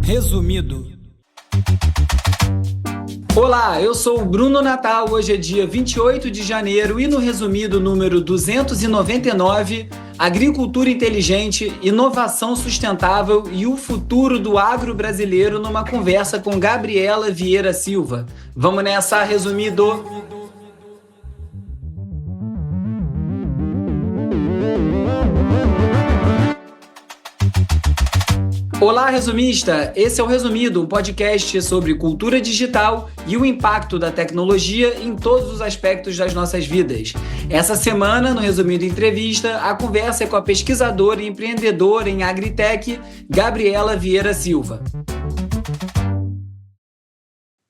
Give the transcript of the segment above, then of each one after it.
Resumido. Olá, eu sou o Bruno Natal, hoje é dia 28 de janeiro e no resumido número 299, Agricultura Inteligente, Inovação Sustentável e o Futuro do Agro Brasileiro numa conversa com Gabriela Vieira Silva. Vamos nessa, resumido! Olá, resumista! Esse é o Resumido, um podcast sobre cultura digital e o impacto da tecnologia em todos os aspectos das nossas vidas. Essa semana, no Resumido Entrevista, a conversa é com a pesquisadora e empreendedora em Agritech, Gabriela Vieira Silva.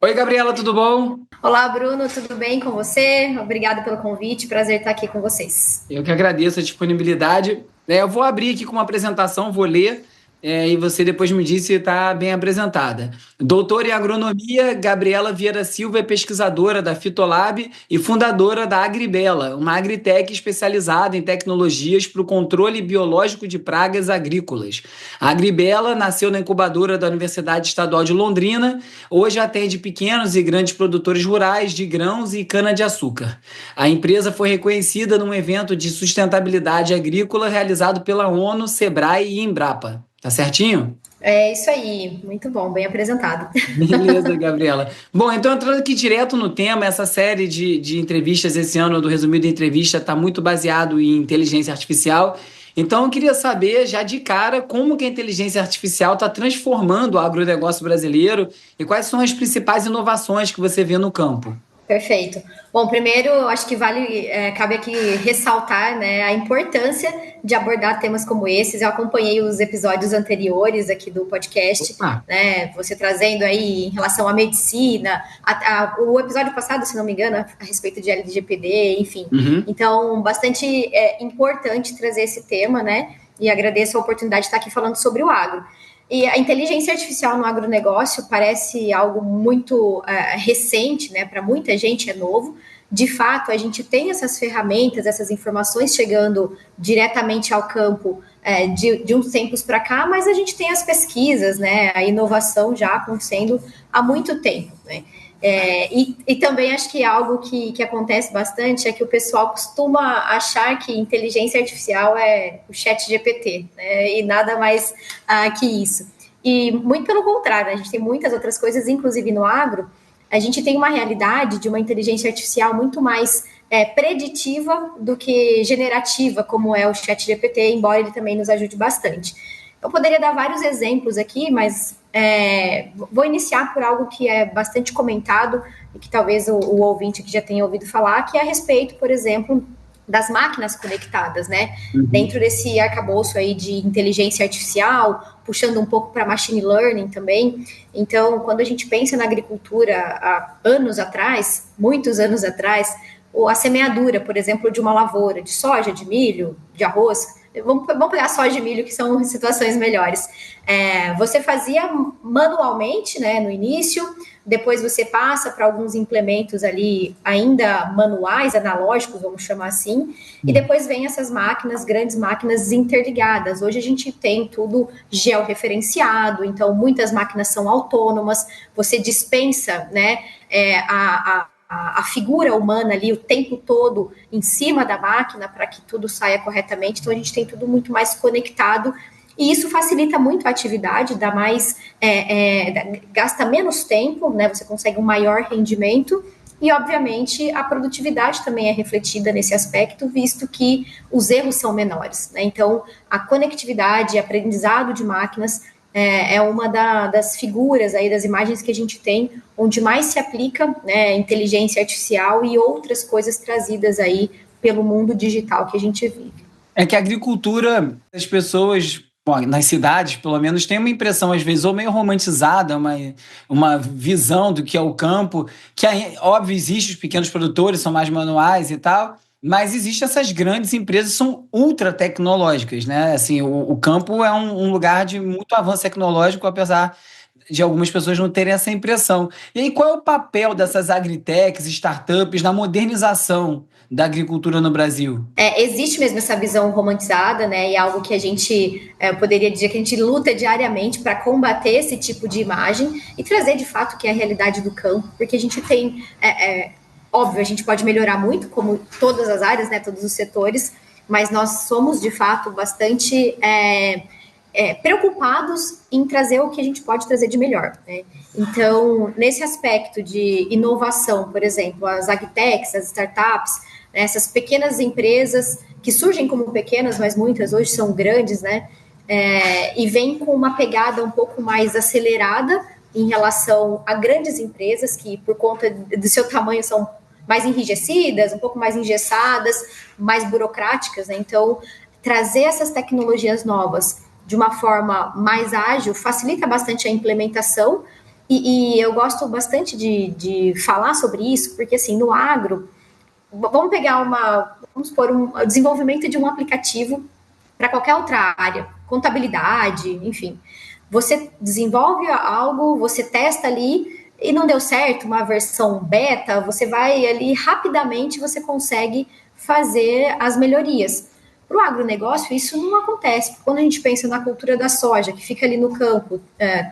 Oi, Gabriela, tudo bom? Olá, Bruno, tudo bem com você? Obrigada pelo convite, prazer estar aqui com vocês. Eu que agradeço a disponibilidade. Eu vou abrir aqui com uma apresentação, vou ler. E você depois me diz se está bem apresentada. Doutora em Agronomia, Gabriela Vieira Silva é pesquisadora da Fitolab e fundadora da Agribela, uma agritech especializada em tecnologias para o controle biológico de pragas agrícolas. A Agribela nasceu na incubadora da Universidade Estadual de Londrina, hoje atende pequenos e grandes produtores rurais de grãos e cana-de-açúcar. A empresa foi reconhecida num evento de sustentabilidade agrícola realizado pela ONU, Sebrae e Embrapa. Tá certinho? É isso aí, muito bom, bem apresentado. Beleza, Gabriela. Bom, então entrando aqui direto no tema, essa série de entrevistas esse ano do Resumido Entrevista está muito baseado em inteligência artificial. Então eu queria saber já de cara como que a inteligência artificial está transformando o agronegócio brasileiro e quais são as principais inovações que você vê no campo. Perfeito. Bom, primeiro, acho que cabe aqui ressaltar, né, a importância de abordar temas como esses. Eu acompanhei os episódios anteriores aqui do podcast, né, você trazendo aí em relação à medicina, o episódio passado, se não me engano, a respeito de LGPD, enfim. Então, bastante importante trazer esse tema, né, e agradeço a oportunidade de estar aqui falando sobre o agro. E a inteligência artificial no agronegócio parece algo muito recente, né? Para muita gente é novo. De fato, a gente tem essas ferramentas, essas informações chegando diretamente ao campo de uns tempos para cá, mas a gente tem as pesquisas, né? A inovação já acontecendo há muito tempo, né? E também acho que algo que acontece bastante é que o pessoal costuma achar que inteligência artificial é o ChatGPT, né? E nada mais que isso. E muito pelo contrário, a gente tem muitas outras coisas, inclusive no agro, a gente tem uma realidade de uma inteligência artificial muito mais preditiva do que generativa, como é o ChatGPT, embora ele também nos ajude bastante. Eu poderia dar vários exemplos aqui, mas vou iniciar por algo que é bastante comentado e que talvez o ouvinte aqui já tenha ouvido falar, que é a respeito, por exemplo, das máquinas conectadas, né? Dentro desse arcabouço aí de inteligência artificial, puxando um pouco para machine learning também. Então, quando a gente pensa na agricultura há anos atrás, muitos anos atrás, a semeadura, por exemplo, de uma lavoura de soja, de milho, de arroz. Vamos pegar soja e milho, que são situações melhores. Você fazia manualmente, né, no início, depois você passa para alguns implementos ali ainda manuais, analógicos, vamos chamar assim, e depois vem essas máquinas, grandes máquinas interligadas. Hoje a gente tem tudo georreferenciado, então muitas máquinas são autônomas, você dispensa, né, a figura humana ali o tempo todo em cima da máquina para que tudo saia corretamente. Então a gente tem tudo muito mais conectado e isso facilita muito a atividade, dá mais, gasta menos tempo, né? Você consegue um maior rendimento e obviamente a produtividade também é refletida nesse aspecto, visto que os erros são menores, né? Então a conectividade, aprendizado de máquinas é uma das figuras aí, das imagens que a gente tem, onde mais se aplica, né, inteligência artificial e outras coisas trazidas aí pelo mundo digital que a gente vive. É que a agricultura, as pessoas, bom, nas cidades, pelo menos, tem uma impressão, às vezes, ou meio romantizada, uma visão do que é o campo, que, óbvio, existem os pequenos produtores, são mais manuais e tal, mas existem essas grandes empresas que são ultra tecnológicas, né? Assim, o campo é um lugar de muito avanço tecnológico, apesar de algumas pessoas não terem essa impressão. E aí, qual é o papel dessas agritechs, startups na modernização da agricultura no Brasil? Existe mesmo essa visão romantizada, né? E é algo que a gente poderia dizer que a gente luta diariamente para combater esse tipo de imagem e trazer de fato o que é a realidade do campo, porque a gente tem, óbvio, a gente pode melhorar muito, como todas as áreas, né? Todos os setores, mas nós somos de fato bastante preocupados em trazer o que a gente pode trazer de melhor, né? Então, nesse aspecto de inovação, por exemplo, as agtechs, as startups, né, essas pequenas empresas que surgem como pequenas, mas muitas hoje são grandes, né? E vêm com uma pegada um pouco mais acelerada em relação a grandes empresas que, por conta do seu tamanho, são mais enrijecidas, um pouco mais engessadas, mais burocráticas, né? Então, trazer essas tecnologias novas de uma forma mais ágil facilita bastante a implementação e eu gosto bastante de falar sobre isso, porque assim, no agro, vamos pegar vamos supor, o desenvolvimento de um aplicativo para qualquer outra área, contabilidade, enfim. Você desenvolve algo, você testa ali e não deu certo, uma versão beta, você vai ali rapidamente, você consegue fazer as melhorias. Para o agronegócio, isso não acontece. Quando a gente pensa na cultura da soja, que fica ali no campo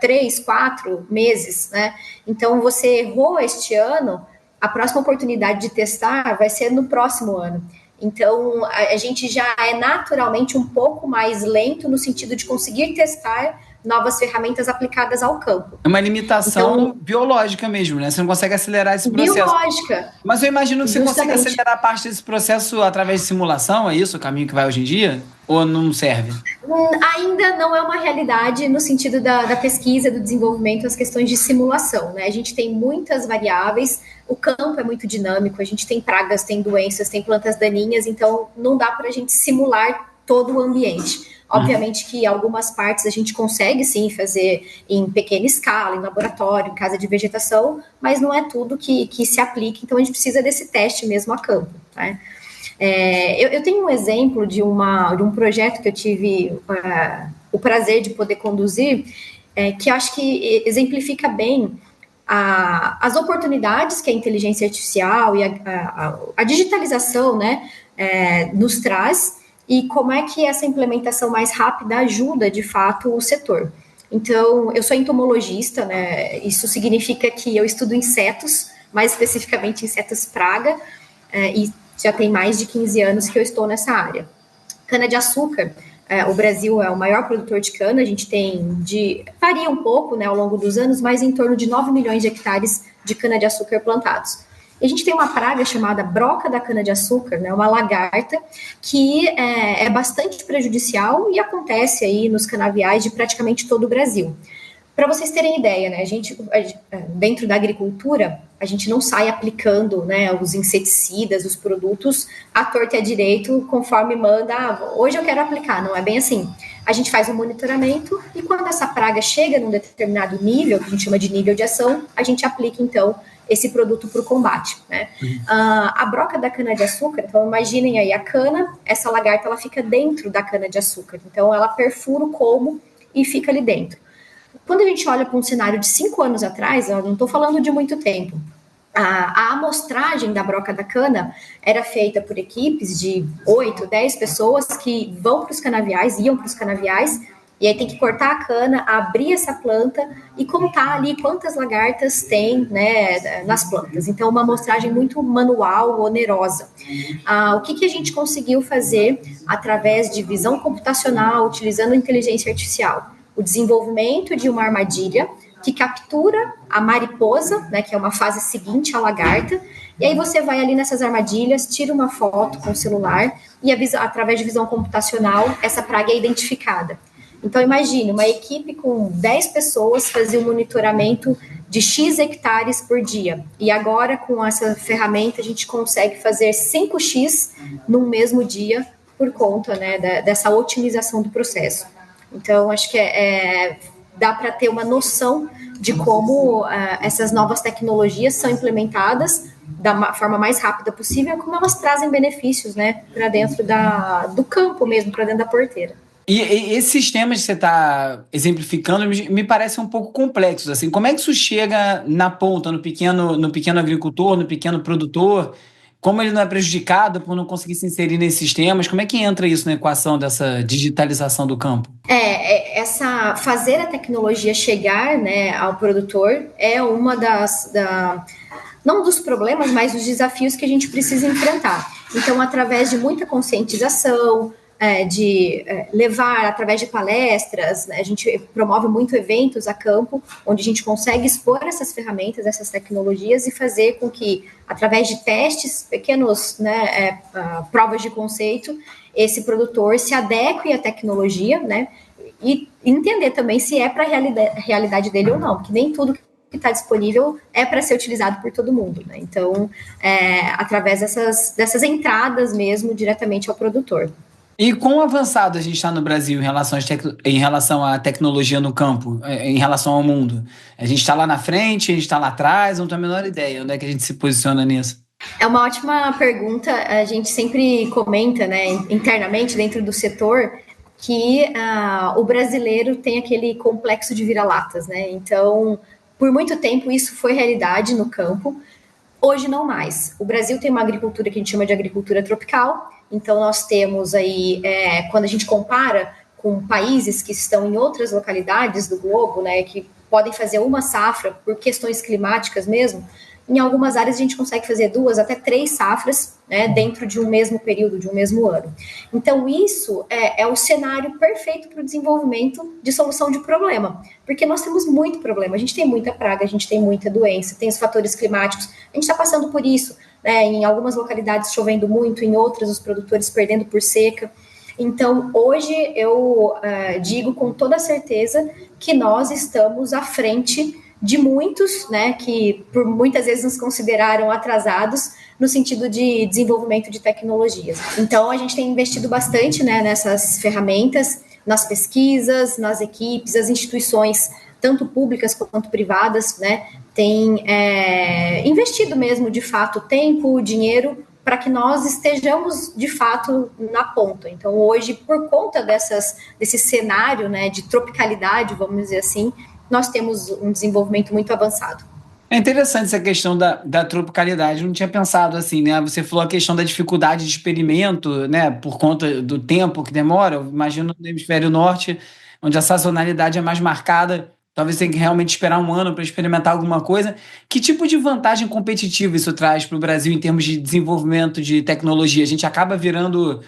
3, 4 meses, né? Então, você errou este ano, a próxima oportunidade de testar vai ser no próximo ano. Então, a gente já é naturalmente um pouco mais lento no sentido de conseguir testar novas ferramentas aplicadas ao campo. É uma limitação biológica mesmo, né? Você não consegue acelerar esse processo. Biológica. Mas eu imagino que você consegue acelerar parte desse processo através de simulação, é isso o caminho que vai hoje em dia? Ou não serve? Ainda não é uma realidade no sentido da pesquisa, do desenvolvimento, as questões de simulação, né? A gente tem muitas variáveis, o campo é muito dinâmico, a gente tem pragas, tem doenças, tem plantas daninhas, então não dá para a gente simular todo o ambiente. Obviamente que algumas partes a gente consegue sim fazer em pequena escala, em laboratório, em casa de vegetação, mas não é tudo que se aplica, então a gente precisa desse teste mesmo a campo, né? Eu tenho um exemplo de um projeto que eu tive o prazer de poder conduzir, que eu acho que exemplifica bem as oportunidades que a inteligência artificial e a digitalização, né, nos traz e como é que essa implementação mais rápida ajuda, de fato, o setor. Então, eu sou entomologista, né, isso significa que eu estudo insetos, mais especificamente insetos praga, e já tem mais de 15 anos que eu estou nessa área. Cana-de-açúcar, o Brasil é o maior produtor de cana, a gente varia um pouco, né, ao longo dos anos, mas em torno de 9 milhões de hectares de cana-de-açúcar plantados. E a gente tem uma praga chamada broca da cana-de-açúcar, né, uma lagarta, que é bastante prejudicial e acontece aí nos canaviais de praticamente todo o Brasil. Para vocês terem ideia, né, dentro da agricultura, a gente não sai aplicando, né, os inseticidas, os produtos à torta e à direito, conforme manda, hoje eu quero aplicar, não é bem assim. A gente faz um monitoramento e quando essa praga chega num determinado nível, que a gente chama de nível de ação, a gente aplica, então, esse produto para o combate, né? A broca da cana-de-açúcar, então imaginem aí a cana, essa lagarta, ela fica dentro da cana-de-açúcar, então ela perfura o colmo e fica ali dentro. Quando a gente olha para um cenário de 5 anos atrás, eu não estou falando de muito tempo, a amostragem da broca da cana era feita por equipes de 8, 10 pessoas que iam para os canaviais, e aí tem que cortar a cana, abrir essa planta e contar ali quantas lagartas tem, né, nas plantas. Então, uma amostragem muito manual, onerosa. O que a gente conseguiu fazer através de visão computacional, utilizando inteligência artificial? O desenvolvimento de uma armadilha que captura a mariposa, né, que é uma fase seguinte à lagarta, e aí você vai ali nessas armadilhas, tira uma foto com o celular e através de visão computacional essa praga é identificada. Então imagine, uma equipe com 10 pessoas fazia um monitoramento de X hectares por dia, e agora com essa ferramenta a gente consegue fazer 5X num mesmo dia por conta, né, dessa otimização do processo. Então, acho que dá para ter uma noção de como essas novas tecnologias são implementadas da forma mais rápida possível, como elas trazem benefícios, né, para dentro do campo mesmo, para dentro da porteira. E esses sistemas que você está exemplificando me parecem um pouco complexos. Assim, como é que isso chega na ponta, no pequeno agricultor, no pequeno produtor? como ele não é prejudicado por não conseguir se inserir nesses sistemas? Como é que entra isso na equação dessa digitalização do campo? Fazer a tecnologia chegar, né, ao produtor é uma não dos problemas, mas dos desafios que a gente precisa enfrentar. Então, através de muita conscientização, levar através de palestras, né, a gente promove muito eventos a campo, onde a gente consegue expor essas ferramentas, essas tecnologias e fazer com que, através de testes, pequenos, né, provas de conceito, esse produtor se adeque à tecnologia, né, e entender também se é para a realidade dele ou não, porque nem tudo que está disponível é para ser utilizado por todo mundo, né? Então, através dessas entradas mesmo, diretamente ao produtor. E quão avançado a gente está no Brasil em relação à tecnologia no campo, em relação ao mundo? A gente está lá na frente, a gente está lá atrás, não tenho a menor ideia onde é que a gente se posiciona nisso. É uma ótima pergunta. A gente sempre comenta, né, internamente dentro do setor, que o brasileiro tem aquele complexo de vira-latas, né? Então, por muito tempo isso foi realidade no campo. Hoje não mais. O Brasil tem uma agricultura que a gente chama de agricultura tropical. Então, nós temos aí, quando a gente compara com países que estão em outras localidades do globo, né, que podem fazer uma safra por questões climáticas mesmo, em algumas áreas a gente consegue fazer 2 até 3 safras, né, dentro de um mesmo período, de um mesmo ano. Então, isso é o cenário perfeito para o desenvolvimento de solução de problema, porque nós temos muito problema, a gente tem muita praga, a gente tem muita doença, tem os fatores climáticos, a gente está passando por isso, né, em algumas localidades chovendo muito, em outras os produtores perdendo por seca. Então, hoje eu digo com toda certeza que nós estamos à frente de muitos, né, que por muitas vezes nos consideraram atrasados no sentido de desenvolvimento de tecnologias. Então, a gente tem investido bastante, né, nessas ferramentas, nas pesquisas, nas equipes, as instituições, tanto públicas quanto privadas, né, têm investido mesmo, de fato, tempo, dinheiro, para que nós estejamos, de fato, na ponta. Então, hoje, por conta desse cenário, né, de tropicalidade, vamos dizer assim, nós temos um desenvolvimento muito avançado. É interessante essa questão da tropicalidade, eu não tinha pensado assim, né? Você falou a questão da dificuldade de experimento, né? Por conta do tempo que demora. Eu imagino no hemisfério norte, onde a sazonalidade é mais marcada, talvez tenha que realmente esperar um ano para experimentar alguma coisa. Que tipo de vantagem competitiva isso traz para o Brasil em termos de desenvolvimento de tecnologia? A gente acaba virando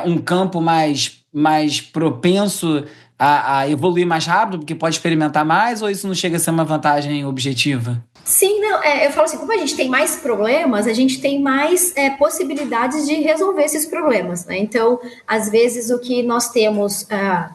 um campo mais propenso a evoluir mais rápido, porque pode experimentar mais, ou isso não chega a ser uma vantagem objetiva? Sim, não, eu falo assim, como a gente tem mais problemas, a gente tem mais possibilidades de resolver esses problemas, né? Então, às vezes, o que nós temos,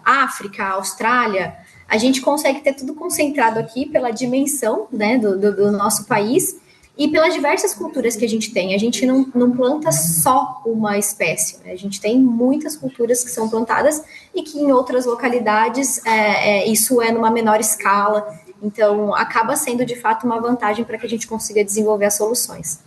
África, Austrália, a gente consegue ter tudo concentrado aqui pela dimensão, né, do nosso país e pelas diversas culturas que a gente tem. A gente não planta só uma espécie, né? A gente tem muitas culturas que são plantadas e que em outras localidades isso é numa menor escala. Então, acaba sendo, de fato, uma vantagem para que a gente consiga desenvolver as soluções.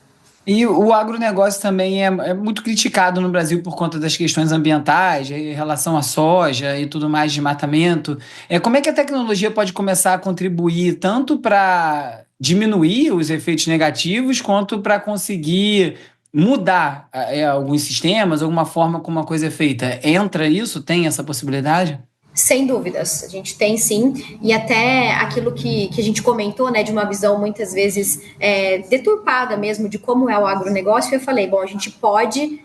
E o agronegócio também é muito criticado no Brasil por conta das questões ambientais, em relação à soja e tudo mais, desmatamento. Como é que a tecnologia pode começar a contribuir tanto para diminuir os efeitos negativos, quanto para conseguir mudar alguns sistemas, alguma forma como a coisa é feita? Entra isso? Tem essa possibilidade? Sem dúvidas, a gente tem sim, e até aquilo que a gente comentou, né, de uma visão muitas vezes deturpada mesmo de como é o agronegócio, eu falei, bom, a gente pode,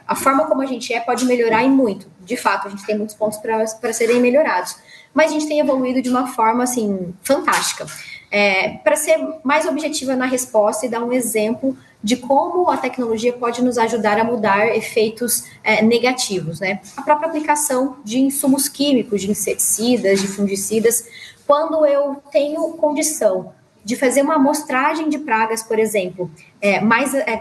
a forma como a gente pode melhorar em muito, de fato, a gente tem muitos pontos para serem melhorados, mas a gente tem evoluído de uma forma, assim, fantástica. Para ser mais objetiva na resposta e dar um exemplo de como a tecnologia pode nos ajudar a mudar efeitos negativos, né? A própria aplicação de insumos químicos, de inseticidas, de fungicidas, quando eu tenho condição de fazer uma amostragem de pragas, por exemplo,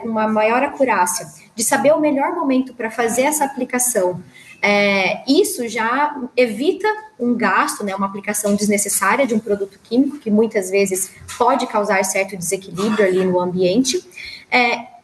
com uma maior acurácia, de saber o melhor momento para fazer essa aplicação, isso já evita um gasto, né, uma aplicação desnecessária de um produto químico, que muitas vezes pode causar certo desequilíbrio ali no ambiente.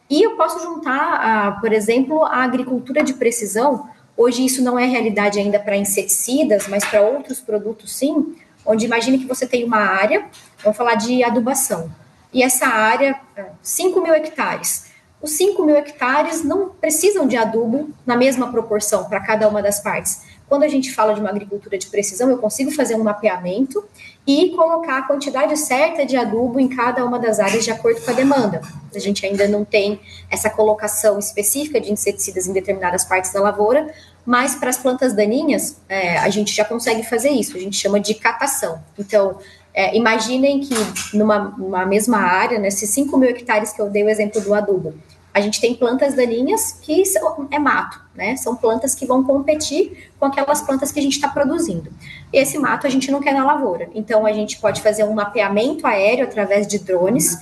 E eu posso juntar, por exemplo, a agricultura de precisão. Hoje isso não é realidade ainda para inseticidas, mas para outros produtos sim, onde imagine que você tem uma área, vamos falar de adubação, e essa área, 5.000 hectares, os 5 mil hectares não precisam de adubo na mesma proporção para cada uma das partes. Quando a gente fala de uma agricultura de precisão, eu consigo fazer um mapeamento e colocar a quantidade certa de adubo em cada uma das áreas de acordo com a demanda. A gente ainda não tem essa colocação específica de inseticidas em determinadas partes da lavoura, mas para as plantas daninhas, a gente já consegue fazer isso, a gente chama de catação. Então, imaginem que numa mesma área, nesses 5 mil hectares que eu dei o exemplo do adubo, a gente tem plantas daninhas que é mato, né? São plantas que vão competir com aquelas plantas que a gente está produzindo. E esse mato a gente não quer na lavoura. Então, a gente pode fazer um mapeamento aéreo através de drones.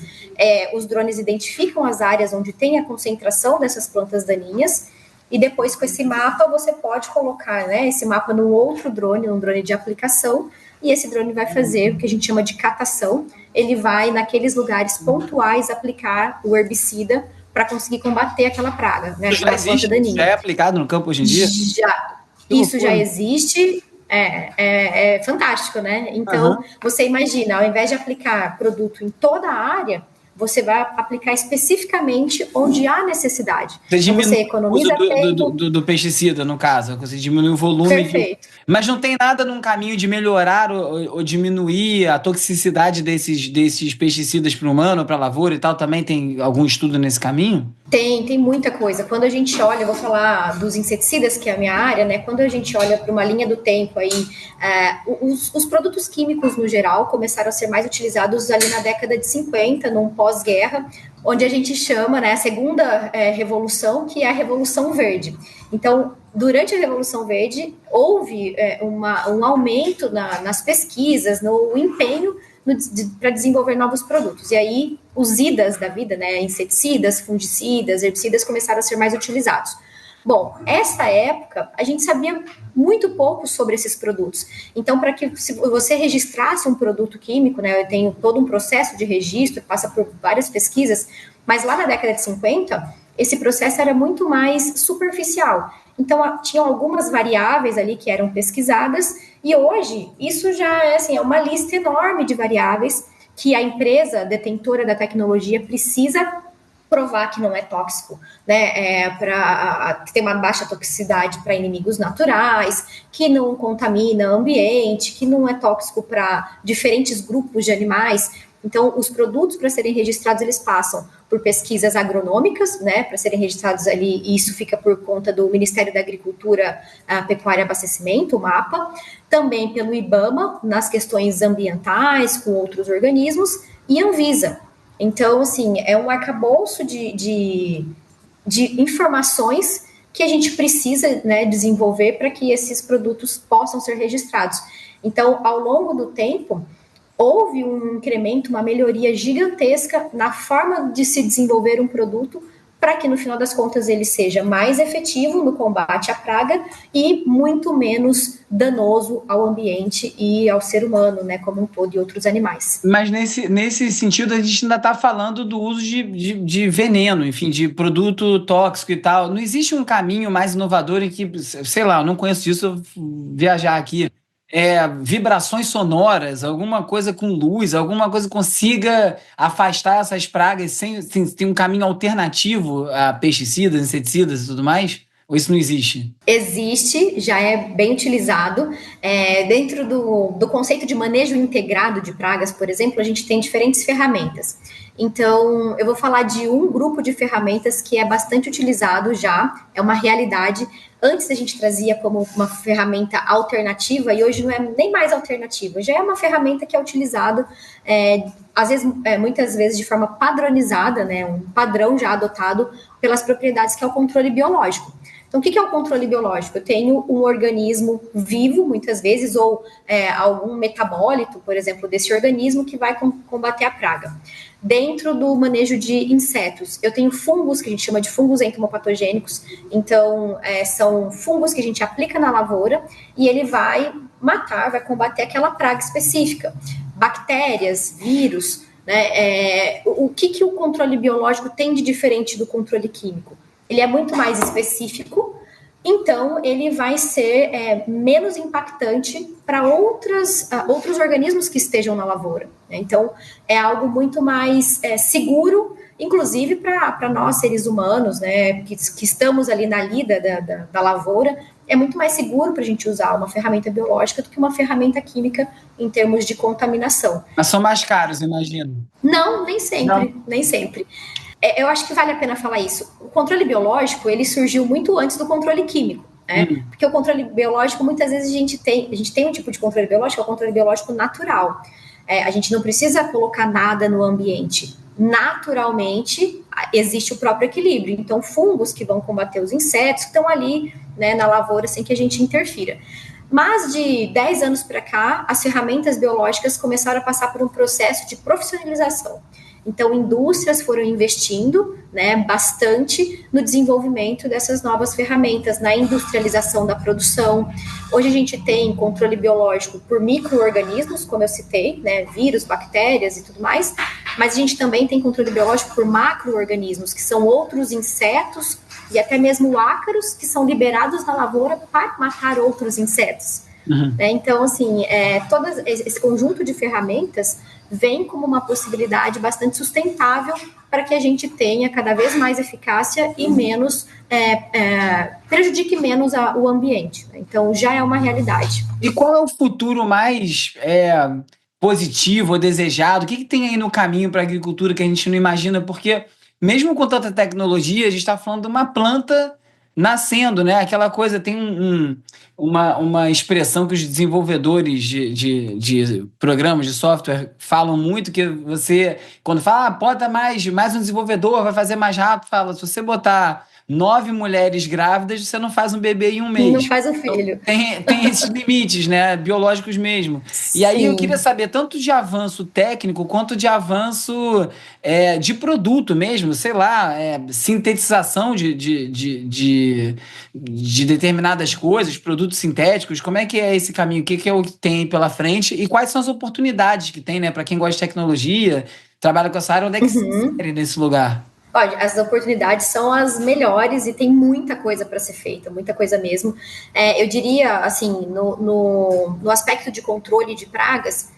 Os drones identificam as áreas onde tem a concentração dessas plantas daninhas. E depois, com esse mapa, você pode colocar, né, esse mapa num outro drone, um drone de aplicação. E esse drone vai fazer o que a gente chama de catação. Ele vai, naqueles lugares pontuais, aplicar o herbicida para conseguir combater aquela praga, né? Já existe, já é aplicado no campo hoje em dia? Isso já existe, é fantástico, né? Então, você imagina, ao invés de aplicar produto em toda a área, você vai aplicar especificamente onde há necessidade. Você economiza tempo do pesticida, no caso, você diminui o volume. Perfeito. Mas não tem nada num caminho de melhorar ou diminuir a toxicidade desses pesticidas para o humano, para a lavoura e tal? Também tem algum estudo nesse caminho? Tem muita coisa. Quando a gente olha, eu vou falar dos inseticidas, que é a minha área, né? Quando a gente olha para uma linha do tempo aí, os produtos químicos no geral começaram a ser mais utilizados ali na década de 50, num pós-guerra, onde a gente chama, né, a segunda revolução, que é a Revolução Verde. Então, durante a Revolução Verde, houve um aumento nas pesquisas, no empenho para desenvolver novos produtos. E aí, os IDAs da vida, né, inseticidas, fungicidas, herbicidas, começaram a ser mais utilizados. Bom, essa época, a gente sabia muito pouco sobre esses produtos. Então, para que se você registrasse um produto químico, né, eu tenho todo um processo de registro, passa por várias pesquisas, mas lá na década de 50, esse processo era muito mais superficial. Então, tinham algumas variáveis ali que eram pesquisadas, e hoje, isso já é uma lista enorme de variáveis que a empresa detentora da tecnologia precisa provar que não é tóxico, né, para ter uma baixa toxicidade para inimigos naturais, que não contamina o ambiente, que não é tóxico para diferentes grupos de animais. Então, os produtos, para serem registrados, eles passam por pesquisas agronômicas, né, para serem registrados ali, e isso fica por conta do Ministério da Agricultura, Pecuária e Abastecimento, o MAPA, também pelo IBAMA, nas questões ambientais, com outros organismos, e Anvisa. Então, assim, é um arcabouço de informações que a gente precisa, né, desenvolver para que esses produtos possam ser registrados. Então, ao longo do tempo, houve um incremento, uma melhoria gigantesca na forma de se desenvolver um produto para que, no final das contas, ele seja mais efetivo no combate à praga e muito menos danoso ao ambiente e ao ser humano, né, como um todo, e outros animais. Mas nesse sentido, a gente ainda está falando do uso de veneno, enfim, de produto tóxico e tal. Não existe um caminho mais inovador em que, sei lá, eu não conheço isso, eu vou viajar aqui, vibrações sonoras, alguma coisa com luz, alguma coisa que consiga afastar essas pragas sem ter um caminho alternativo a pesticidas, inseticidas e tudo mais? Ou isso não existe? Existe, já é bem utilizado. Dentro do conceito de manejo integrado de pragas, por exemplo, a gente tem diferentes ferramentas. Então, eu vou falar de um grupo de ferramentas que é bastante utilizado já, é uma realidade. Antes a gente trazia como uma ferramenta alternativa e hoje não é nem mais alternativa, já é uma ferramenta que é utilizada, às vezes, muitas vezes de forma padronizada, né, um padrão já adotado pelas propriedades, que é o controle biológico. Então, o que é o controle biológico? Eu tenho um organismo vivo, muitas vezes, ou algum metabólito, por exemplo, desse organismo que vai combater a praga. Dentro do manejo de insetos, eu tenho fungos, que a gente chama de fungos entomopatogênicos. Então, são fungos que a gente aplica na lavoura e ele vai matar, vai combater aquela praga específica. Bactérias, vírus, né? O que o controle biológico tem de diferente do controle químico? Ele é muito mais específico, então ele vai ser menos impactante para outros organismos que estejam na lavoura. Né? Então, é algo muito mais seguro inclusive para nós, seres humanos, né, que estamos ali na lida da lavoura, é muito mais seguro para a gente usar uma ferramenta biológica do que uma ferramenta química em termos de contaminação. Mas são mais caros, imagino. Não, nem sempre, nem sempre. Eu acho que vale a pena falar isso. O controle biológico, ele surgiu muito antes do controle químico, né? Porque o controle biológico, muitas vezes a gente tem um tipo de controle biológico, é o controle biológico natural. A gente não precisa colocar nada no ambiente. Naturalmente, existe o próprio equilíbrio. Então, fungos que vão combater os insetos, que estão ali, né, na lavoura sem que a gente interfira. Mas de 10 anos para cá, as ferramentas biológicas começaram a passar por um processo de profissionalização. Então, indústrias foram investindo, né, bastante no desenvolvimento dessas novas ferramentas, na industrialização da produção. Hoje a gente tem controle biológico por micro-organismos, como eu citei, né, vírus, bactérias e tudo mais, mas a gente também tem controle biológico por macro-organismos, que são outros insetos e até mesmo ácaros que são liberados na lavoura para matar outros insetos. Então, assim, todo esse conjunto de ferramentas vem como uma possibilidade bastante sustentável para que a gente tenha cada vez mais eficácia e menos prejudique menos o ambiente. Então, já é uma realidade. E qual é o futuro mais positivo ou desejado? O que tem aí no caminho para a agricultura que a gente não imagina? Porque mesmo com tanta tecnologia, a gente está falando de uma planta nascendo, né? Aquela coisa, tem uma expressão que os desenvolvedores de programas de software falam muito, que você, quando fala, bota mais um desenvolvedor, vai fazer mais rápido, fala, se você botar 9 mulheres grávidas, você não faz um bebê em um mês. Não faz um filho. Então, tem esses limites, né? Biológicos mesmo. Sim. E aí eu queria saber tanto de avanço técnico quanto de avanço de produto mesmo, sei lá, sintetização de determinadas coisas, produtos sintéticos. Como é que é esse caminho? O que é o que tem pela frente? E quais são as oportunidades que tem, né? Para quem gosta de tecnologia, trabalha com essa área, onde é que se insere nesse lugar? Olha, as oportunidades são as melhores e tem muita coisa para ser feita, muita coisa mesmo. Eu diria, assim, no aspecto de controle de pragas,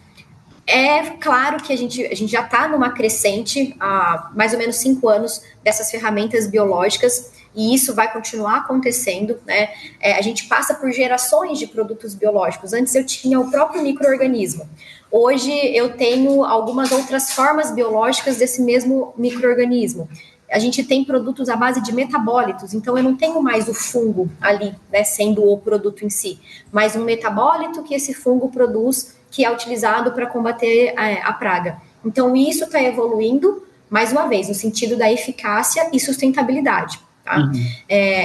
é claro que a gente já está numa crescente há mais ou menos 5 anos dessas ferramentas biológicas e isso vai continuar acontecendo, né? A gente passa por gerações de produtos biológicos. Antes eu tinha o próprio micro-organismo. Hoje eu tenho algumas outras formas biológicas desse mesmo micro-organismo. A gente tem produtos à base de metabólitos, então eu não tenho mais o fungo ali, né, sendo o produto em si, mas um metabólito que esse fungo produz, que é utilizado para combater a praga. Então isso está evoluindo, mais uma vez, no sentido da eficácia e sustentabilidade. Tá?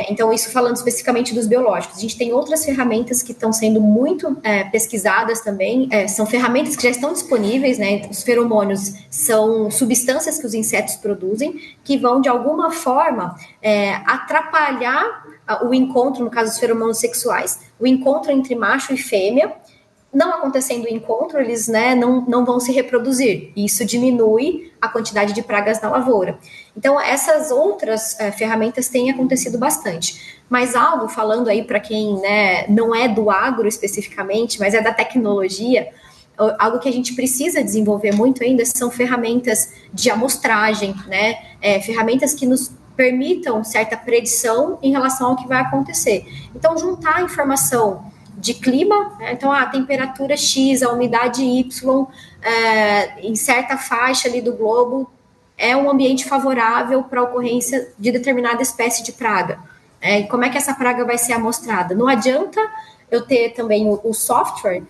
Então, isso falando especificamente dos biológicos. A gente tem outras ferramentas que estão sendo muito pesquisadas também, são ferramentas que já estão disponíveis, né? Os feromônios são substâncias que os insetos produzem, que vão, de alguma forma, atrapalhar o encontro, no caso dos feromônios sexuais, o encontro entre macho e fêmea. Não acontecendo o encontro, eles, né, não vão se reproduzir. E isso diminui a quantidade de pragas na lavoura. Então, essas outras ferramentas têm acontecido bastante. Mas algo, falando aí para quem, né, não é do agro especificamente, mas é da tecnologia, algo que a gente precisa desenvolver muito ainda são ferramentas de amostragem, né, ferramentas que nos permitam certa predição em relação ao que vai acontecer. Então, juntar a informação de clima, né? Então a temperatura X, a umidade Y, em certa faixa ali do globo, é um ambiente favorável para a ocorrência de determinada espécie de praga. E como é que essa praga vai ser amostrada? Não adianta eu ter também o software,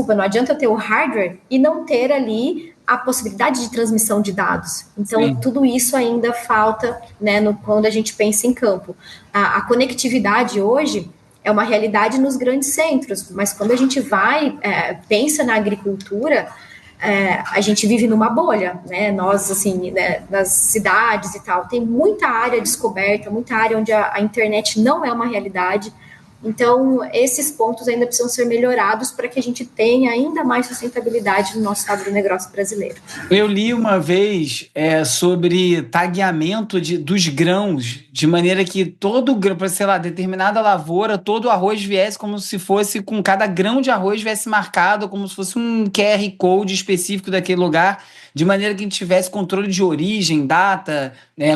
não adianta eu ter o hardware e não ter ali a possibilidade de transmissão de dados. Então, sim, tudo isso ainda falta, né, quando a gente pensa em campo. A conectividade hoje é uma realidade nos grandes centros, mas quando a gente pensa na agricultura, a gente vive numa bolha, né? Nós, assim, né, nas cidades e tal, tem muita área descoberta, muita área onde a internet não é uma realidade. Então, esses pontos ainda precisam ser melhorados para que a gente tenha ainda mais sustentabilidade no nosso agronegócio brasileiro. Eu li uma vez sobre tagueamento dos grãos de maneira que todo grão, sei lá, determinada lavoura, todo arroz viesse como se fosse, com cada grão de arroz viesse marcado, como se fosse um QR Code específico daquele lugar, de maneira que a gente tivesse controle de origem, data,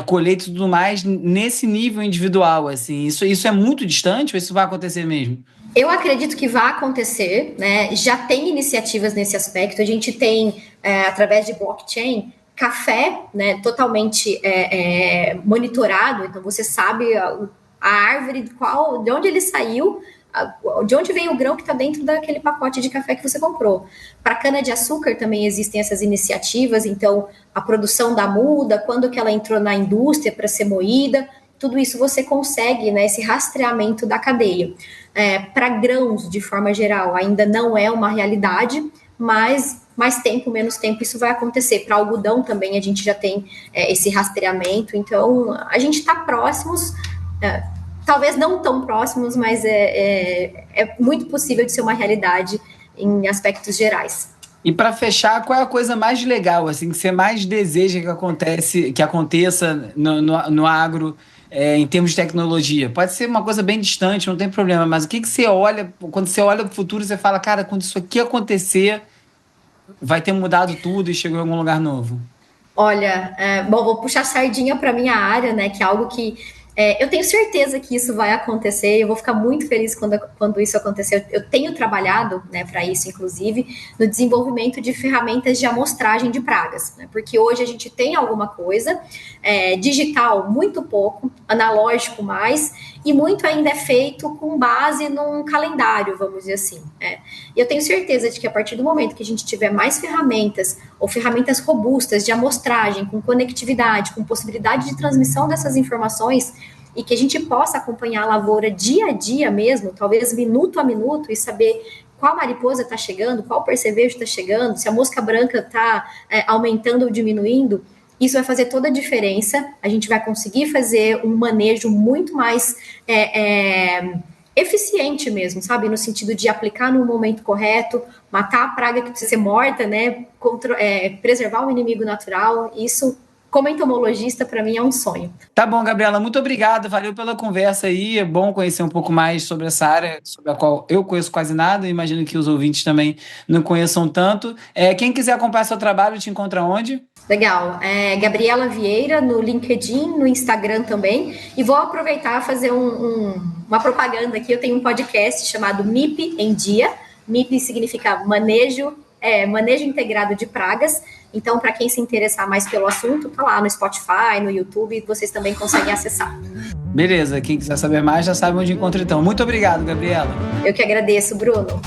colheita e tudo mais, nesse nível individual, assim. Isso é muito distante ou isso vai acontecer mesmo? Eu acredito que vai acontecer, né? Já tem iniciativas nesse aspecto. A gente tem, através de blockchain, café, né, totalmente monitorado. Então, você sabe a árvore, de onde ele saiu, de onde vem o grão que está dentro daquele pacote de café que você comprou. Para cana-de-açúcar também existem essas iniciativas. Então, a produção da muda, quando que ela entrou na indústria para ser moída, tudo isso você consegue, né, esse rastreamento da cadeia. Para grãos, de forma geral, ainda não é uma realidade, mas mais tempo, menos tempo, isso vai acontecer. Para algodão também a gente já tem esse rastreamento, então a gente está próximos, talvez não tão próximos, mas é muito possível de ser uma realidade em aspectos gerais. E para fechar, qual é a coisa mais legal, assim, que você mais deseja que aconteça no agro, em termos de tecnologia? Pode ser uma coisa bem distante, não tem problema, mas o que você olha, quando você olha para o futuro, você fala, cara, quando isso aqui acontecer, vai ter mudado tudo e chegou em algum lugar novo? Olha, bom, vou puxar a sardinha para minha área, né, que é algo que eu tenho certeza que isso vai acontecer, eu vou ficar muito feliz quando isso acontecer. Eu tenho trabalhado, né, para isso, inclusive, no desenvolvimento de ferramentas de amostragem de pragas, né, porque hoje a gente tem alguma coisa, digital muito pouco, analógico mais, e muito ainda é feito com base num calendário, vamos dizer assim. E eu tenho certeza de que a partir do momento que a gente tiver mais ferramentas, ou ferramentas robustas de amostragem, com conectividade, com possibilidade de transmissão dessas informações, e que a gente possa acompanhar a lavoura dia a dia mesmo, talvez minuto a minuto, e saber qual mariposa está chegando, qual percevejo está chegando, se a mosca branca está aumentando ou diminuindo, isso vai fazer toda a diferença. A gente vai conseguir fazer um manejo muito mais eficiente mesmo, sabe? No sentido de aplicar no momento correto, matar a praga que precisa ser morta, né? Preservar o inimigo natural. Isso, como entomologista, para mim é um sonho. Tá bom, Gabriela, muito obrigado, valeu pela conversa aí, é bom conhecer um pouco mais sobre essa área, sobre a qual eu conheço quase nada, imagino que os ouvintes também não conheçam tanto. Quem quiser acompanhar seu trabalho, te encontra onde? Legal, Gabriela Vieira no LinkedIn, no Instagram também, e vou aproveitar e fazer uma propaganda aqui. Eu tenho um podcast chamado MIP em Dia. MIP significa manejo integrado de pragas. Então, para quem se interessar mais pelo assunto, tá lá no Spotify, no YouTube, vocês também conseguem acessar. Beleza, quem quiser saber mais já sabe onde encontra então. Muito obrigado, Gabriela. Eu que agradeço, Bruno.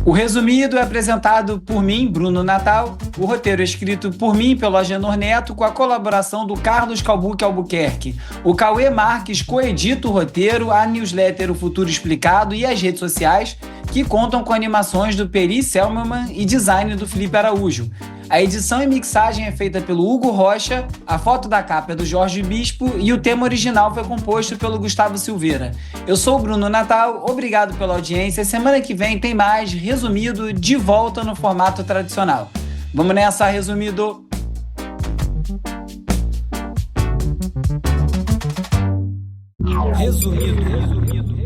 O Resumido é apresentado por mim, Bruno Natal. O roteiro é escrito por mim, pelo Agenor Neto, com a colaboração do Carlos Calbuque Albuquerque. O Cauê Marques coedita o roteiro, a newsletter O Futuro Explicado e as redes sociais, que contam com animações do Peri Selmanman e design do Felipe Araújo. A edição e mixagem é feita pelo Hugo Rocha, a foto da capa é do Jorge Bispo e o tema original foi composto pelo Gustavo Silveira. Eu sou o Bruno Natal, obrigado pela audiência. Semana que vem tem mais Resumido de volta no formato tradicional. Vamos nessa, Resumido! Resumido.